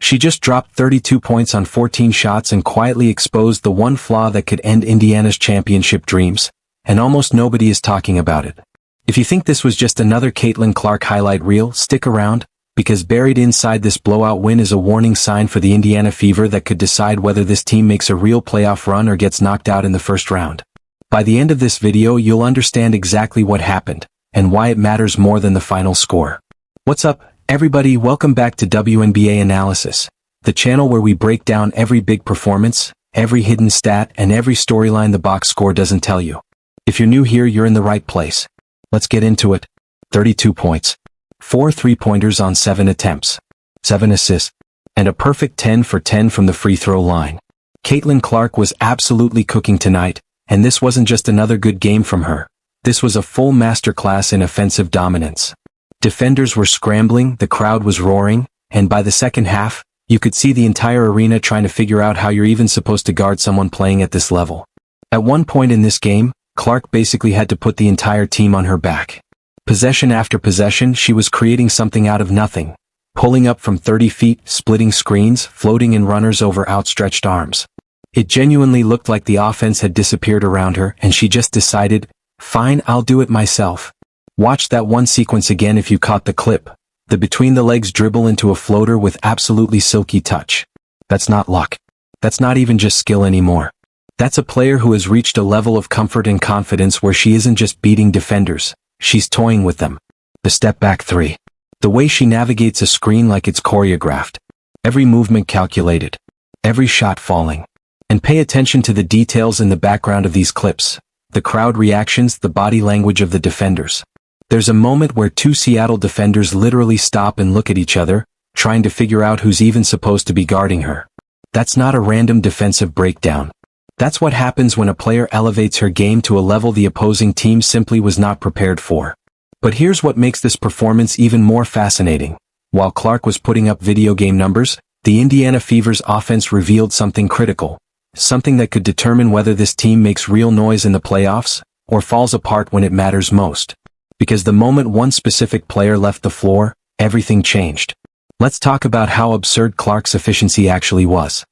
She just dropped 32 points on 14 shots and quietly exposed the one flaw that could end Indiana's championship dreams, and almost nobody is talking about it. If you think this was just another Caitlin Clark highlight reel, stick around, because buried inside this blowout win is a warning sign for the Indiana Fever that could decide whether this team makes a real playoff run or gets knocked out in the first round. By the end of this video you'll understand exactly what happened, and why it matters more than the final score. What's up, everybody? Welcome back to WNBA Analysis, the channel where we break down every big performance, every hidden stat, and every storyline the box score doesn't tell you. If you're new here, you're in the right place. Let's get into it. 32 points. 4 3-pointers on 7 attempts. 7 assists. And a perfect 10 for 10 from the free throw line. Caitlin Clark was absolutely cooking tonight, and this wasn't just another good game from her. This was a full masterclass in offensive dominance. Defenders were scrambling, the crowd was roaring, and by the second half, you could see the entire arena trying to figure out how you're even supposed to guard someone playing at this level. At one point in this game, Clark basically had to put the entire team on her back. Possession after possession, she was creating something out of nothing. Pulling up from 30 feet, splitting screens, floating in runners over outstretched arms. It genuinely looked like the offense had disappeared around her, and she just decided, fine, I'll do it myself. Watch that one sequence again if you caught the clip. The between-the-legs dribble into a floater with absolutely silky touch. That's not luck. That's not even just skill anymore. That's a player who has reached a level of comfort and confidence where she isn't just beating defenders, she's toying with them. The step-back 3. The way she navigates a screen like it's choreographed. Every movement calculated. Every shot falling. And pay attention to the details in the background of these clips. The crowd reactions, the body language of the defenders. There's a moment where 2 Seattle defenders literally stop and look at each other, trying to figure out who's even supposed to be guarding her. That's not a random defensive breakdown. That's what happens when a player elevates her game to a level the opposing team simply was not prepared for. But here's what makes this performance even more fascinating. While Clark was putting up video game numbers, the Indiana Fever's offense revealed something critical. Something that could determine whether this team makes real noise in the playoffs, or falls apart when it matters most. Because the moment one specific player left the floor, everything changed. Let's talk about how absurd Clark's efficiency actually was.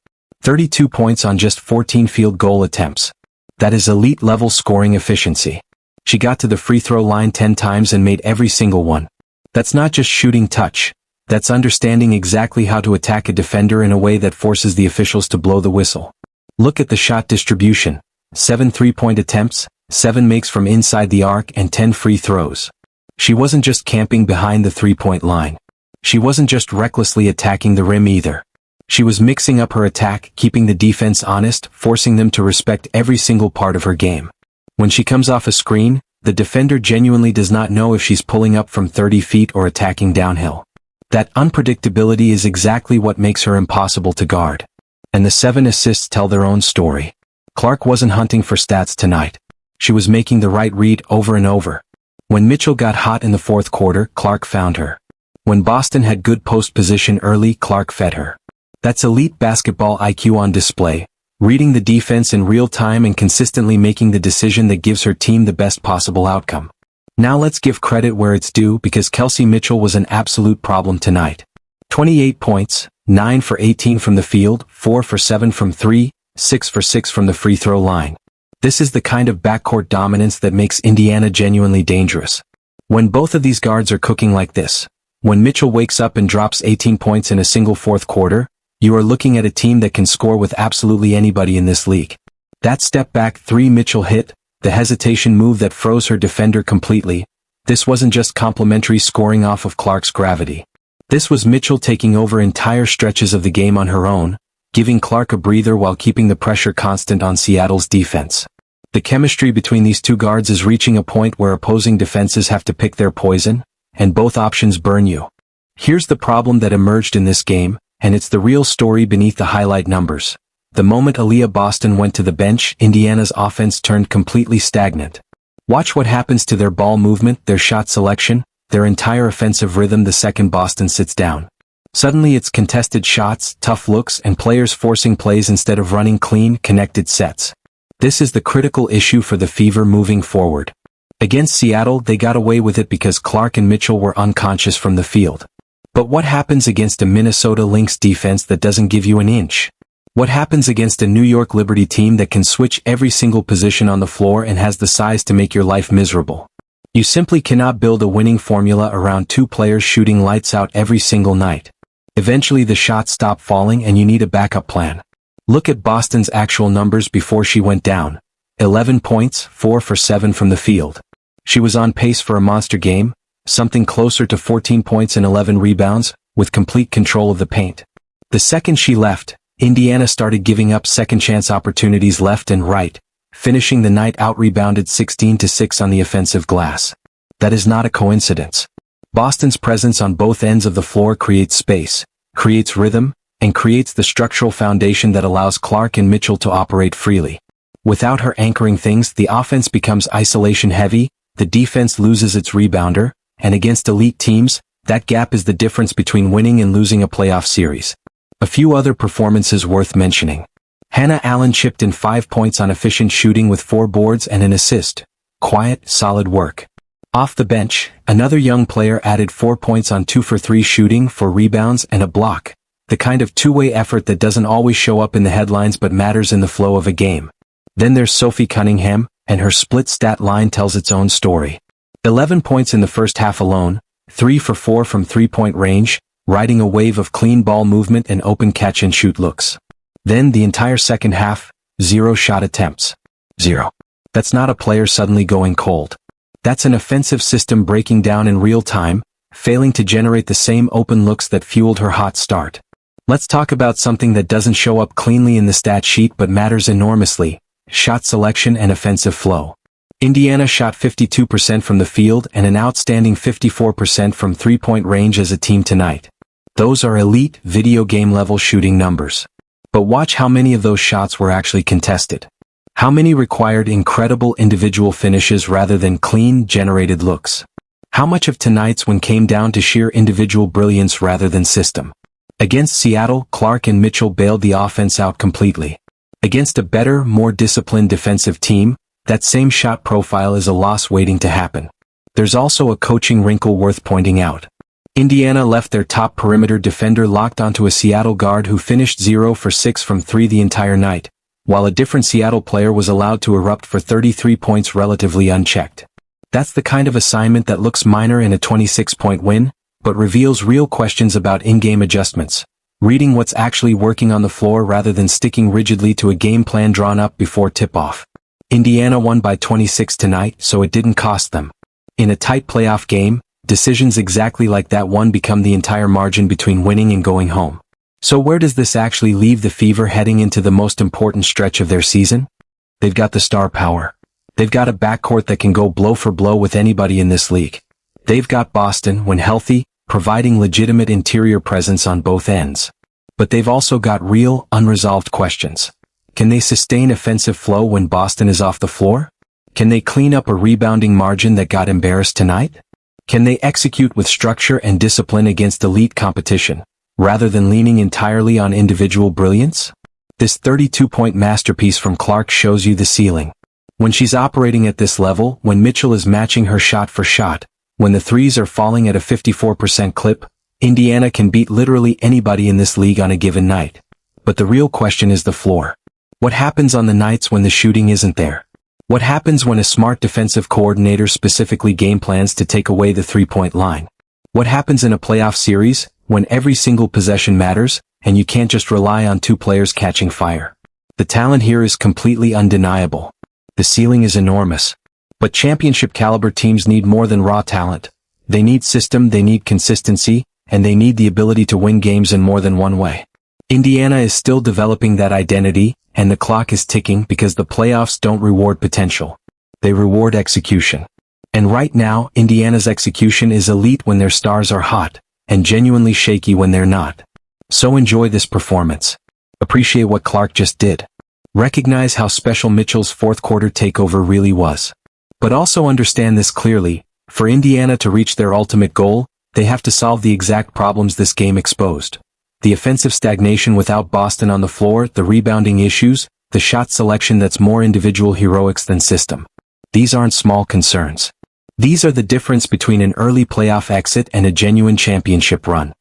32 points on just 14 field goal attempts. That is elite-level scoring efficiency. She got to the free throw line 10 times and made every single one. That's not just shooting touch. That's understanding exactly how to attack a defender in a way that forces the officials to blow the whistle. Look at the shot distribution. 7 3-point attempts, 7 makes from inside the arc, and 10 free throws. She wasn't just camping behind the 3-point line. She wasn't just recklessly attacking the rim either. She was mixing up her attack, keeping the defense honest, forcing them to respect every single part of her game. When she comes off a screen, the defender genuinely does not know if she's pulling up from 30 feet or attacking downhill. That unpredictability is exactly what makes her impossible to guard. And the 7 assists tell their own story. Clark wasn't hunting for stats tonight. She was making the right read over and over. When Mitchell got hot in the fourth quarter, Clark found her. When Boston had good post position early, Clark fed her. That's elite basketball IQ on display, reading the defense in real time and consistently making the decision that gives her team the best possible outcome. Now let's give credit where it's due, because Kelsey Mitchell was an absolute problem tonight. 28 points, 9 for 18 from the field, 4 for 7 from 3, 6 for 6 from the free throw line. This is the kind of backcourt dominance that makes Indiana genuinely dangerous. When both of these guards are cooking like this, when Mitchell wakes up and drops 18 points in a single fourth quarter, you are looking at a team that can score with absolutely anybody in this league. That step-back 3 Mitchell hit, the hesitation move that froze her defender completely, this wasn't just complimentary scoring off of Clark's gravity. This was Mitchell taking over entire stretches of the game on her own, giving Clark a breather while keeping the pressure constant on Seattle's defense. The chemistry between these two guards is reaching a point where opposing defenses have to pick their poison, and both options burn you. Here's the problem that emerged in this game, and it's the real story beneath the highlight numbers. The moment Aliyah Boston went to the bench, Indiana's offense turned completely stagnant. Watch what happens to their ball movement, their shot selection, their entire offensive rhythm the second Boston sits down. Suddenly it's contested shots, tough looks, and players forcing plays instead of running clean, connected sets. This is the critical issue for the Fever moving forward. Against Seattle, they got away with it because Clark and Mitchell were unconscious from the field. But what happens against a Minnesota Lynx defense that doesn't give you an inch? What happens against a New York Liberty team that can switch every single position on the floor and has the size to make your life miserable? You simply cannot build a winning formula around two players shooting lights out every single night. Eventually the shots stop falling and you need a backup plan. Look at Boston's actual numbers before she went down. 11 points, 4 for 7 from the field. She was on pace for a monster game, something closer to 14 points and 11 rebounds, with complete control of the paint. The second she left, Indiana started giving up second-chance opportunities left and right, finishing the night out-rebounded 16-6 on the offensive glass. That is not a coincidence. Boston's presence on both ends of the floor creates space, creates rhythm, and creates the structural foundation that allows Clark and Mitchell to operate freely. Without her anchoring things, the offense becomes isolation-heavy, the defense loses its rebounder, and against elite teams, that gap is the difference between winning and losing a playoff series. A few other performances worth mentioning. Hannah Allen chipped in 5 points on efficient shooting with 4 boards and an assist. Quiet, solid work. Off the bench, another young player added 4 points on 2 for 3 shooting, 4 rebounds and a block. The kind of two-way effort that doesn't always show up in the headlines but matters in the flow of a game. Then there's SOPHIE Cunningham, and her split stat line tells its own story. 11 points in the first half alone, 3 for 4 from three-point range, riding a wave of clean ball movement and open catch-and-shoot looks. Then the entire second half, 0 shot attempts. 0. That's not a player suddenly going cold. That's an offensive system breaking down in real time, failing to generate the same open looks that fueled her hot start. Let's talk about something that doesn't show up cleanly in the stat sheet but matters enormously: shot selection and offensive flow. Indiana shot 52% from the field and an outstanding 54% from three-point range as a team tonight. Those are elite, video game-level shooting numbers. But watch how many of those shots were actually contested. How many required incredible individual finishes rather than clean, generated looks. How much of tonight's win came down to sheer individual brilliance rather than system. Against Seattle, Clark and Mitchell bailed the offense out completely. Against a better, more disciplined defensive team, that same shot profile is a loss waiting to happen. There's also a coaching wrinkle worth pointing out. Indiana left their top perimeter defender locked onto a Seattle guard who finished 0 for 6 from 3 the entire night, while a different Seattle player was allowed to erupt for 33 points relatively unchecked. That's the kind of assignment that looks minor in a 26-point win, but reveals real questions about in-game adjustments, reading what's actually working on the floor rather than sticking rigidly to a game plan drawn up before tip-off. Indiana won by 26 tonight, so it didn't cost them. In a tight playoff game, decisions exactly like that one become the entire margin between winning and going home. So where does this actually leave the Fever heading into the most important stretch of their season? They've got the star power. They've got a backcourt that can go blow for blow with anybody in this league. They've got Boston, when healthy, providing legitimate interior presence on both ends. But they've also got real, unresolved questions. Can they sustain offensive flow when Boston is off the floor? Can they clean up a rebounding margin that got embarrassed tonight? Can they execute with structure and discipline against elite competition, rather than leaning entirely on individual brilliance? This 32-point masterpiece from Clark shows you the ceiling. When she's operating at this level, when Mitchell is matching her shot for shot, when the threes are falling at a 54% clip, Indiana can beat literally anybody in this league on a given night. But the real question is the floor. What happens on the nights when the shooting isn't there? What happens when a smart defensive coordinator specifically game plans to take away the three-point line? What happens in a playoff series, when every single possession matters, and you can't just rely on two players catching fire? The talent here is completely undeniable. The ceiling is enormous. But championship-caliber teams need more than raw talent. They need system, they need consistency, and they need the ability to win games in more than one way. Indiana is still developing that identity, and the clock is ticking because the playoffs don't reward potential. They reward execution. And right now, Indiana's execution is elite when their stars are hot, and genuinely shaky when they're not. So enjoy this performance. Appreciate what Clark just did. Recognize how special Mitchell's fourth-quarter takeover really was. But also understand this clearly: for Indiana to reach their ultimate goal, they have to solve the exact problems this game exposed. The offensive stagnation without Boston on the floor, the rebounding issues, the shot selection that's more individual heroics than system. These aren't small concerns. These are the difference between an early playoff exit and a genuine championship run.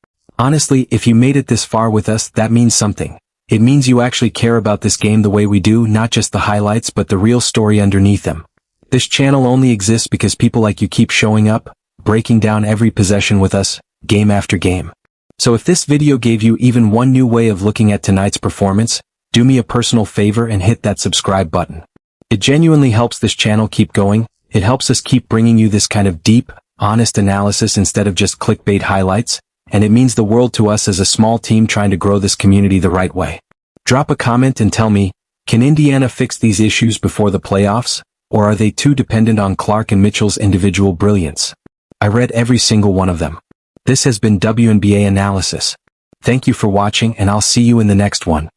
Honestly, if you made it this far with us, that means something. It means you actually care about this game the way we do, not just the highlights but the real story underneath them. This channel only exists because people like you keep showing up, breaking down every possession with us, game after game. So if this video gave you even one new way of looking at tonight's performance, do me a personal favor and hit that subscribe button. It genuinely helps this channel keep going. It helps us keep bringing you this kind of deep, honest analysis instead of just clickbait highlights, and it means the world to us as a small team trying to grow this community the right way. Drop a comment and tell me, can Indiana fix these issues before the playoffs, or are they too dependent on Clark and Mitchell's individual brilliance? I read every single one of them. This has been WNBA Analysis. Thank you for watching and I'll see you in the next one.